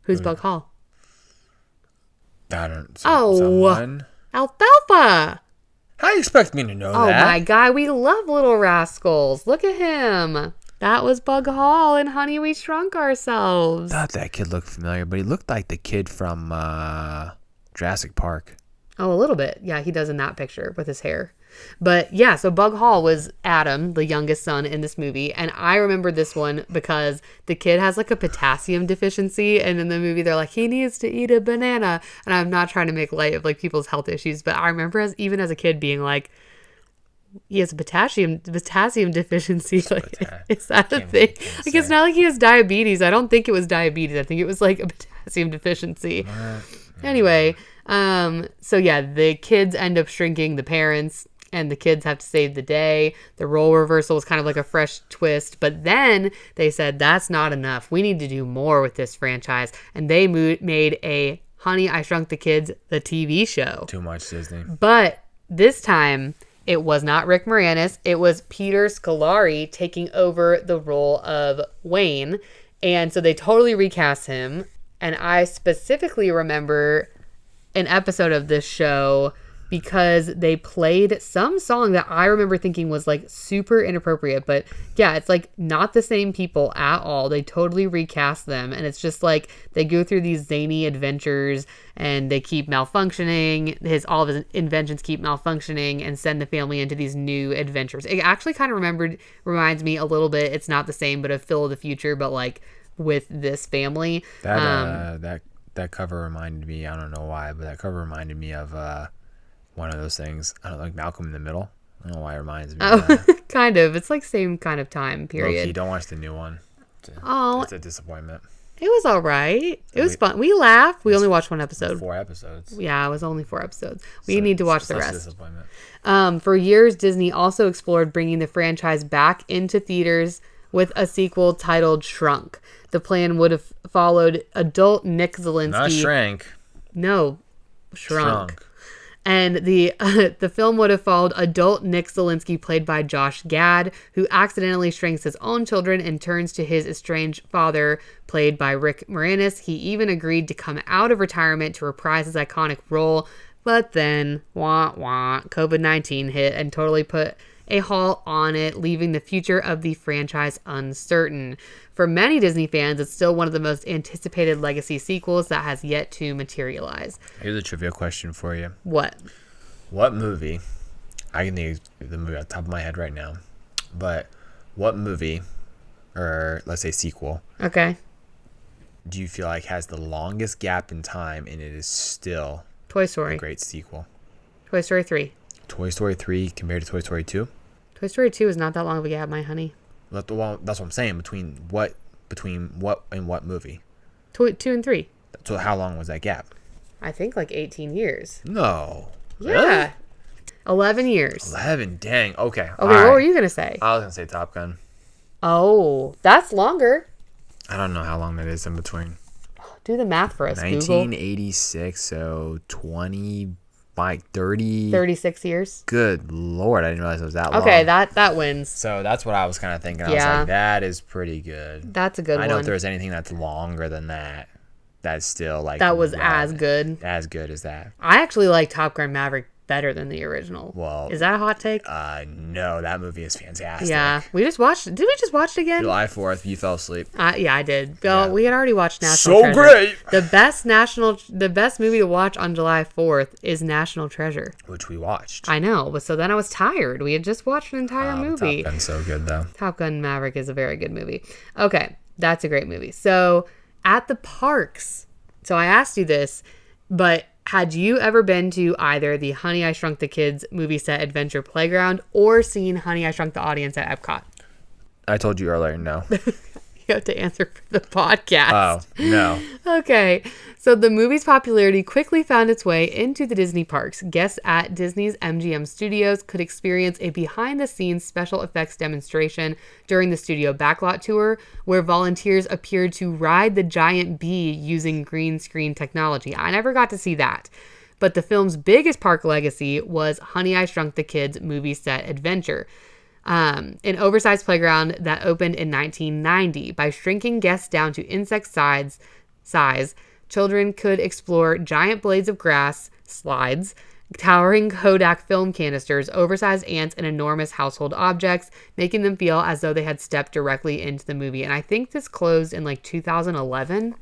Who's Bug Hall? Someone? Alfalfa! How do you expect me to know that? Oh my God, we love Little Rascals. Look at him. That was Bug Hall in Honey, We Shrunk Ourselves. I thought that kid looked familiar, but he looked like the kid from Jurassic Park. Oh, a little bit. Yeah, he does in that picture with his hair. But yeah, so Bug Hall was Adam, the youngest son in this movie. And I remember this one because the kid has like a potassium deficiency. And in the movie, they're like, he needs to eat a banana. And I'm not trying to make light of like people's health issues. But I remember even as a kid being like, he has a potassium deficiency. Like, is that a Can't- thing? can't Like, it's say. not like he has diabetes. I don't think it was diabetes. I think it was like a potassium deficiency. Anyway, so yeah, the kids end up shrinking the parents, and the kids have to save the day. The role reversal was kind of like a fresh twist, but then they said that's not enough. We need to do more with this franchise, and they made a Honey, I Shrunk the Kids, the TV show. Too much Disney. But this time, it was not Rick Moranis. It was Peter Scolari taking over the role of Wayne. And so they totally recast him. And I specifically remember an episode of this show because they played some song that I remember thinking was like super inappropriate. But yeah, it's like not the same people at all. They totally recast them. And it's just like they go through these zany adventures and they keep malfunctioning. All of his inventions keep malfunctioning and send the family into these new adventures. It actually kind of reminds me a little bit. It's not the same, but of Phil of the Future, but like with this family. That cover reminded me, I don't know why, but that cover reminded me of one of those things. I don't know, like Malcolm in the Middle. I don't know why it reminds me of that. Kind of. It's like same kind of time period. Low-key, don't watch the new one. Oh, It's a disappointment. it was all right. It was fun. We laughed. We only watched one episode. 4 episodes. Yeah, it was only 4 episodes. We need to watch the Such a rest. disappointment. For years, Disney also explored bringing the franchise back into theaters with a sequel titled Shrunk. The plan would have followed adult Nick Szalinski. Not Shrank. No, Shrunk. And the film would have followed adult Nick Szalinski, played by Josh Gad, who accidentally shrinks his own children and turns to his estranged father, played by Rick Moranis. He even agreed to come out of retirement to reprise his iconic role, but then, COVID-19 hit and totally put a halt on it, leaving the future of the franchise uncertain. For many Disney fans, it's still one of the most anticipated legacy sequels that has yet to materialize. Here's a trivia question for you. What? What movie, I can think of the movie off the top of my head right now, but what movie, or let's say sequel, Okay. do you feel like has the longest gap in time and it is still Toy a Story. great sequel? Toy Story 3. Toy Story 3 compared to Toy Story 2? Toy Story 2 is not that long of a gap, my honey. That's what I'm saying. Between what and what movie? 2 and 3. So how long was that gap? I think like 18 years. No. Yeah. 11 years. 11. Dang. Okay. Okay, All what right. were you going to say? I was gonna say Top Gun. Oh, that's longer. I don't know how long that is in between. Do the math for us, Google. 1986. So 20, like 30. 36 years. Good Lord, I didn't realize it was that long. Okay, that wins. So that's what I was kind of thinking. I Yeah. was like, that is pretty good. That's a good I one. know if there's anything that's longer than that, that's still like That was as relevant. good. As good as that. I actually like Top Gun Maverick better than the original. Well, Is that a hot take? no, that movie is fantastic. Yeah. We just watched. Did we just watch it again? July 4th, you fell asleep. Yeah, I did. Well, Yeah. we had already watched National So Treasure. great! The best movie to watch on July 4th is National Treasure. Which we watched. I know, but so then I was tired. We had just watched an entire movie. Top Gun's so good, though. Top Gun Maverick is a very good movie. Okay, that's a great movie. So at the parks, so I asked you this, but had you ever been to either the Honey, I Shrunk the Kids movie set adventure playground or seen Honey, I Shrunk the Audience at Epcot? I told you earlier, no. You have to answer for the podcast. Oh, no. Okay, so the movie's popularity quickly found its way into the Disney parks. Guests at Disney's MGM Studios could experience a behind-the-scenes special effects demonstration during the studio backlot tour, where volunteers appeared to ride the giant bee using green screen technology. I never got to see that. But the film's biggest park legacy was Honey, I Shrunk the Kids movie set adventure. An oversized playground that opened in 1990. By shrinking guests down to insect size, children could explore giant blades of grass, slides, towering Kodak film canisters, oversized ants, and enormous household objects, making them feel as though they had stepped directly into the movie. And I think this closed in like 2011.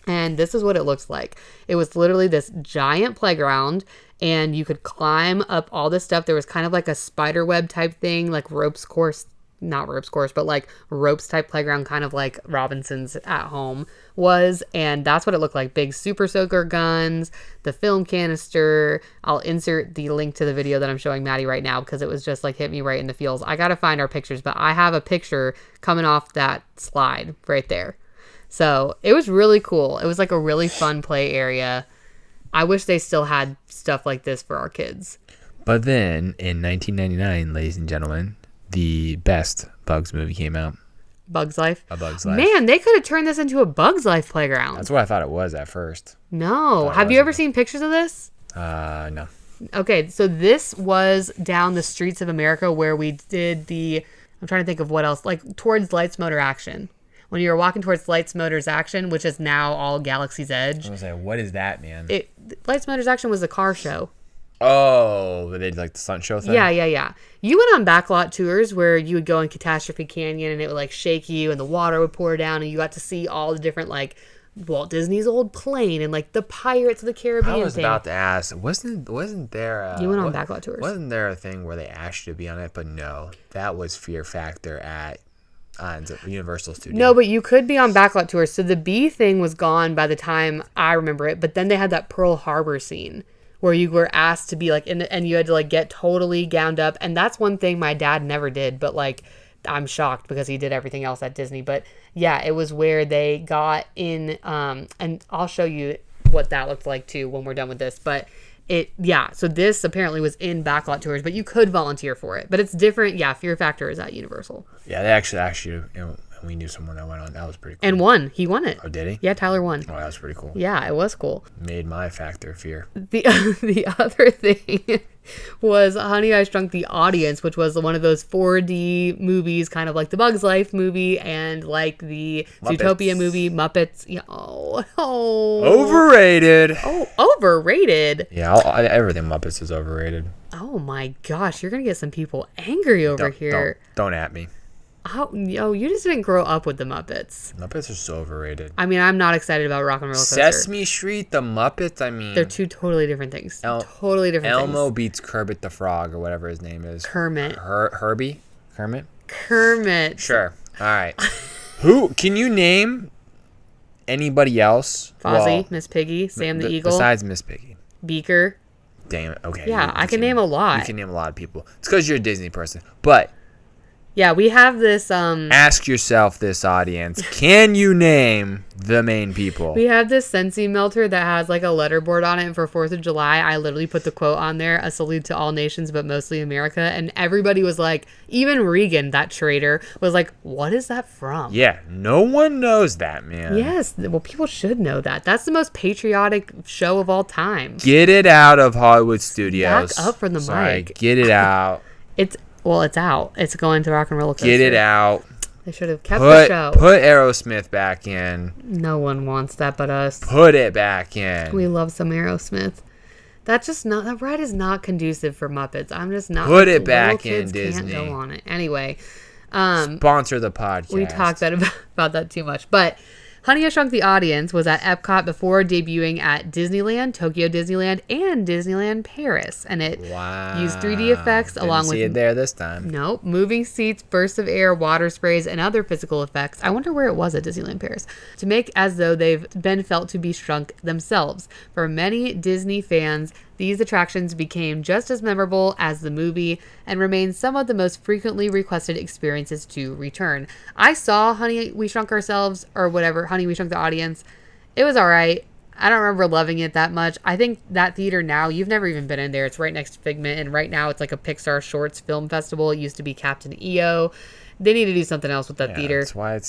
And this is what it looks like. It was literally this giant playground, and you could climb up all this stuff. There was kind of like a spider web type thing, like ropes course not ropes course, but like ropes type playground, kind of like Robinson's at home was. And that's what it looked like. Big super soaker guns, the film canister. I'll insert the link to the video that I'm showing Maddie right now because it was just like hit me right in the feels. I got to find our pictures, but I have a picture coming off that slide right there. So it was really cool. It was like a really fun play area. I wish they still had stuff like this for our kids. But then in 1999, ladies and gentlemen, the best Bugs movie came out. Bugs Life? A Bugs Life. Man, they could have turned this into a Bugs Life playground. That's what I thought it was at first. No. Have you ever seen pictures of this? No. Okay, so this was down the streets of America where we did I'm trying to think of what else, like towards Lights Motor Action. When you were walking towards Lights Motors Action, which is now all Galaxy's Edge. I was like, what is that, man? Lights Motors Action was a car show. Oh, they did like the stunt show thing? Yeah. You went on backlot tours where you would go in Catastrophe Canyon and it would like shake you and the water would pour down and you got to see all the different like Walt Disney's old plane and like the Pirates of the Caribbean I was thing. about to ask, wasn't there you went on backlot tours. Wasn't there a thing where they asked you to be on it? But no, that was Fear Factor at Universal Studios. No, but you could be on backlot tours. So the B thing was gone by the time I remember it, but then they had that Pearl Harbor scene where you were asked to be like and you had to like get totally gowned up, and that's one thing my dad never did, but like I'm shocked because he did everything else at Disney. But yeah, it was where they got in and I'll show you what that looked like too when we're done with this. But so this apparently was in backlot tours, but you could volunteer for it. But it's different. Yeah, Fear Factor is at Universal. Yeah, they actually we knew someone that went on. That was pretty cool. And won. He won it. Oh, did he? Yeah, Tyler won. Oh, that was pretty cool. Yeah, it was cool. Made my Factor fear. The other thing was Honey, I Shrunk the Audience, which was one of those 4D movies, kind of like the Bugs Life movie and like the Muppets. Zootopia movie, Muppets. Yeah, oh. Overrated. Oh, overrated. Yeah, everything Muppets is overrated. Oh my gosh, you're going to get some people angry over here. Don't at me. Oh, you just didn't grow up with the Muppets. Muppets are so overrated. I mean, I'm not excited about Rock and Roller Coaster. Sesame Street, the Muppets, I mean. They're two totally different things. Totally different Elmo things. beats Kermit the Frog or whatever his name is. Kermit. Herbie? Kermit? Kermit. Sure. All right. Who can you name anybody else? Fozzie, Miss Piggy, Sam the Eagle. Besides Miss Piggy. Beaker. Damn it. Okay. Yeah, I can name a lot. You can name a lot of people. It's because you're a Disney person. But yeah, we have this ask yourself this, audience. Can you name the main people? We have this Scentsy melter that has like a letterboard on it, and for 4th of July I literally put the quote on there, a salute to all nations but mostly America, and everybody was like, even Regan, that traitor, was like, what is that from? Yeah, no one knows that, man. Yes, well, people should know that. That's the most patriotic show of all time. Get it out of Hollywood Studios. Back up from the mic. Get it out. It's out. It's going to Rock and Roller Coaster. Get it out. They should have kept the show. Put Aerosmith back in. No one wants that but us. Put it back in. We love some Aerosmith. That ride is not conducive for Muppets. I'm just not. Put it back in, kids Disney. Can't go on it. Anyway. Sponsor the podcast. We talked about that too much. But Honey, I Shrunk the Audience was at Epcot before debuting at Disneyland, Tokyo Disneyland, and Disneyland Paris. And it used 3D effects along with... see it there this time. Nope. Moving seats, bursts of air, water sprays, and other physical effects. I wonder where it was at Disneyland Paris. To make as though they've been felt to be shrunk themselves. For many Disney fans, these attractions became just as memorable as the movie and remain some of the most frequently requested experiences to return. I saw Honey, We Shrunk Ourselves, or whatever, Honey, We Shrunk the Audience. It was all right. I don't remember loving it that much. I think that theater now, you've never even been in there. It's right next to Figment, and right now it's like a Pixar Shorts Film Festival. It used to be Captain EO. They need to do something else with that theater. That's why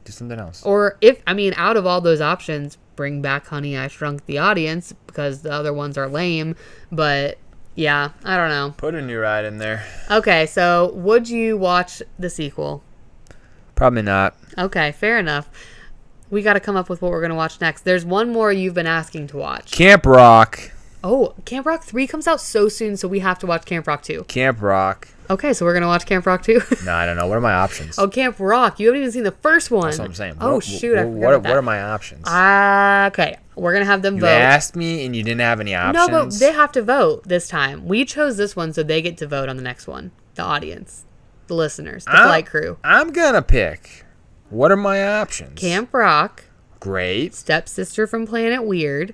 do something else. Or out of all those options, bring back Honey, I Shrunk the Audience, because the other ones are lame. But yeah, I don't know. Put a new ride in there. Okay, so would you watch the sequel? Probably not. Okay, fair enough. We got to come up with what we're going to watch next. There's one more you've been asking to watch. Camp Rock. Oh, Camp Rock 3 comes out so soon, so we have to watch Camp Rock 2. Camp Rock. Okay, so we're going to watch Camp Rock 2? No, I don't know. What are my options? Oh, Camp Rock. You haven't even seen the first one. That's what I'm saying. Oh, shoot. I forgot about that. What are my options? Okay, we're going to have them vote. You asked me and you didn't have any options? No, but they have to vote this time. We chose this one, so they get to vote on the next one. The audience. the listeners, the flight crew? I'm going to pick. What are my options? Camp Rock. Great. Stepsister from Planet Weird.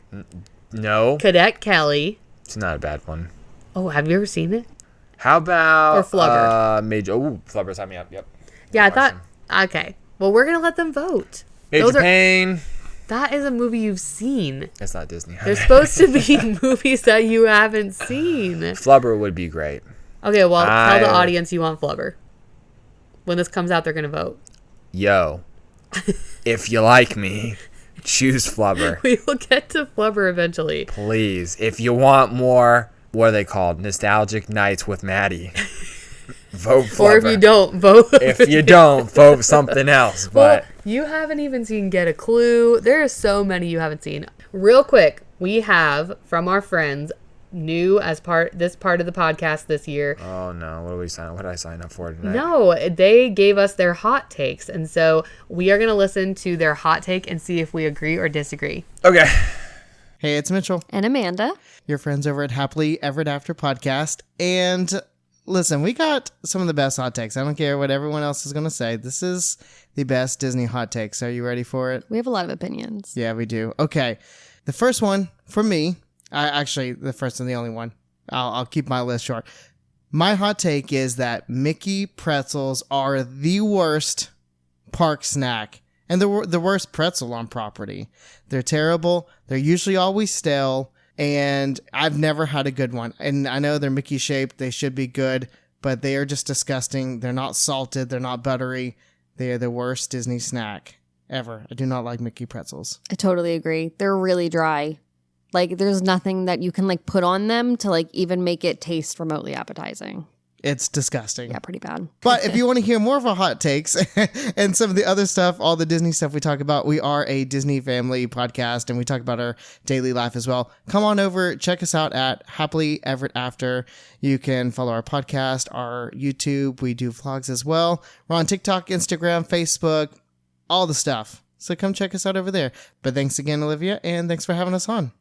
No. Cadet Kelly. It's not a bad one. Oh, have you ever seen it? How about... Or Flubber. Flubber, sign me up. Yep. Yeah, I thought... Okay. Well, we're going to let them vote. Major Pain. That is a movie you've seen. It's not Disney. There's supposed to be movies that you haven't seen. Flubber would be great. Okay, well, tell the audience you want Flubber. When this comes out, they're going to vote. Yo. If you like me, choose Flubber. We will get to Flubber eventually. Please. If you want more, what are they called? Nostalgic Nights with Maddie. Vote Flubber. Or if you don't, vote. If you don't, vote something else. But well, you haven't even seen Get a Clue. There are so many you haven't seen. Real quick, we have from our friends new as this part of the podcast this year. Oh no, what did I sign up for tonight? No, they gave us their hot takes, and so we are going to listen to their hot take and see if we agree or disagree. Okay. Hey, it's Mitchell. And Amanda. Your friends over at Happily Ever After Podcast. And listen, we got some of the best hot takes. I don't care what everyone else is going to say. This is the best Disney hot takes. Are you ready for it? We have a lot of opinions. Yeah, we do. Okay. The first one for me, actually the first and the only one. I'll keep my list short. My hot take is that Mickey pretzels are the worst park snack and the worst pretzel on property. They're terrible. They're usually always stale. And I've never had a good one. And I know they're Mickey shaped. They should be good, but they are just disgusting. They're not salted. They're not buttery. They are the worst Disney snack ever. I do not like Mickey pretzels. I totally agree. They're really dry. Like, there's nothing that you can, like, put on them to, like, even make it taste remotely appetizing. It's disgusting. Yeah, pretty bad. But if you want to hear more of our hot takes and some of the other stuff, all the Disney stuff we talk about, we are a Disney family podcast and we talk about our daily life as well. Come on over, check us out at Happily Ever After. You can follow our podcast, our YouTube. We do vlogs as well. We're on TikTok, Instagram, Facebook, all the stuff. So come check us out over there. But thanks again, Olivia, and thanks for having us on.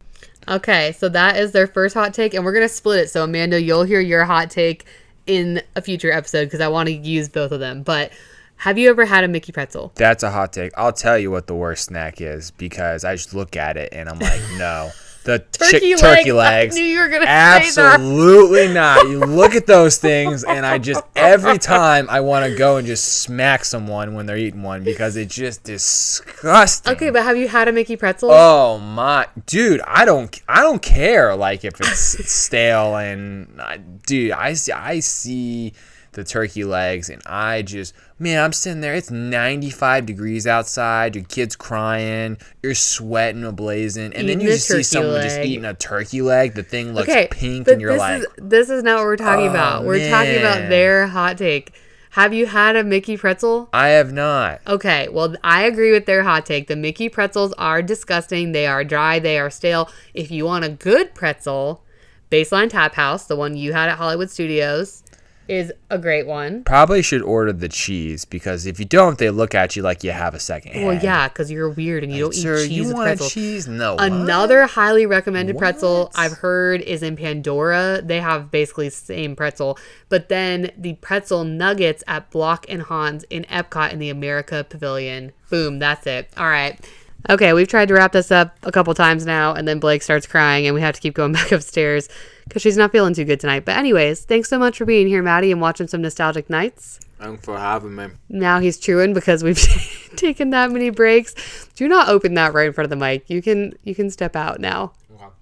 Okay, so that is their first hot take, and we're going to split it. So, Amanda, you'll hear your hot take in a future episode because I want to use both of them. But have you ever had a Mickey pretzel? That's a hot take. I'll tell you what the worst snack is because I just look at it and I'm like, no. The turkey legs. I knew you were gonna absolutely say that. Not. You look at those things and I just every time I want to go and just smack someone when they're eating one because it's just disgusting. Okay, but have you had a Mickey pretzel? Oh my dude, I don't care like if it's stale and dude, I see the turkey legs and I just I'm sitting there, it's 95 degrees outside, your kid's crying, you're sweating ablazing, and then you just see someone just eating a turkey leg, the thing looks pink and you're like, this is not what we're talking about. We're talking about their hot take. Have you had a Mickey pretzel? I have not. Okay, well, I agree with their hot take. The Mickey pretzels are disgusting. They are dry. They are stale. If you want a good pretzel, Baseline Tap House, the one you had at Hollywood Studios, is a great one. Probably should order the cheese because if you don't, they look at you like you have a second hand. Well, yeah, because you're weird and you don't eat cheese you with want pretzels. Cheese? No. Another highly recommended pretzel I've heard is in Pandora. They have basically the same pretzel, but then the pretzel nuggets at Block and Hans in Epcot in the America Pavilion. Boom, that's it. All right. Okay, we've tried to wrap this up a couple times now, and then Blake starts crying, and we have to keep going back upstairs because she's not feeling too good tonight. But anyways, thanks so much for being here, Maddie, and watching some Nostalgic Nights. Thanks for having me. Now he's chewing because we've taken that many breaks. Do not open that right in front of the mic. You can step out now.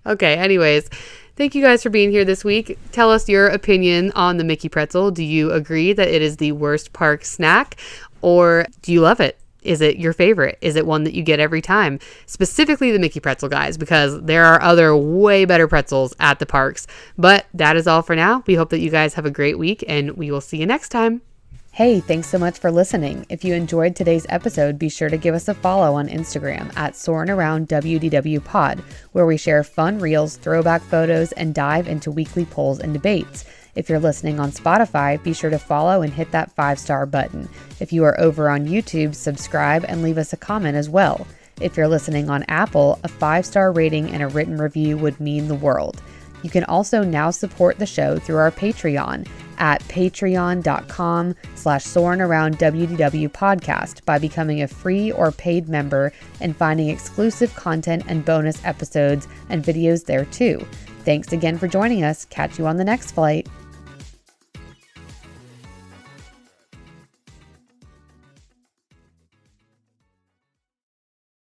Okay, anyways, thank you guys for being here this week. Tell us your opinion on the Mickey pretzel. Do you agree that it is the worst park snack, or do you love it? Is it your favorite? Is it one that you get every time? Specifically the Mickey pretzel, guys, because there are other way better pretzels at the parks. But that is all for now. We hope that you guys have a great week, and we will see you next time. Hey, thanks so much for listening. If you enjoyed today's episode, be sure to give us a follow on Instagram at Soarin' Around WDW Pod, where we share fun reels, throwback photos, and dive into weekly polls and debates. If you're listening on Spotify, be sure to follow and hit that 5-star button. If you are over on YouTube, subscribe and leave us a comment as well. If you're listening on Apple, a 5-star rating and a written review would mean the world. You can also now support the show through our Patreon at patreon.com/SoarinAroundWDW podcast by becoming a free or paid member and finding exclusive content and bonus episodes and videos there too. Thanks again for joining us. Catch you on the next flight.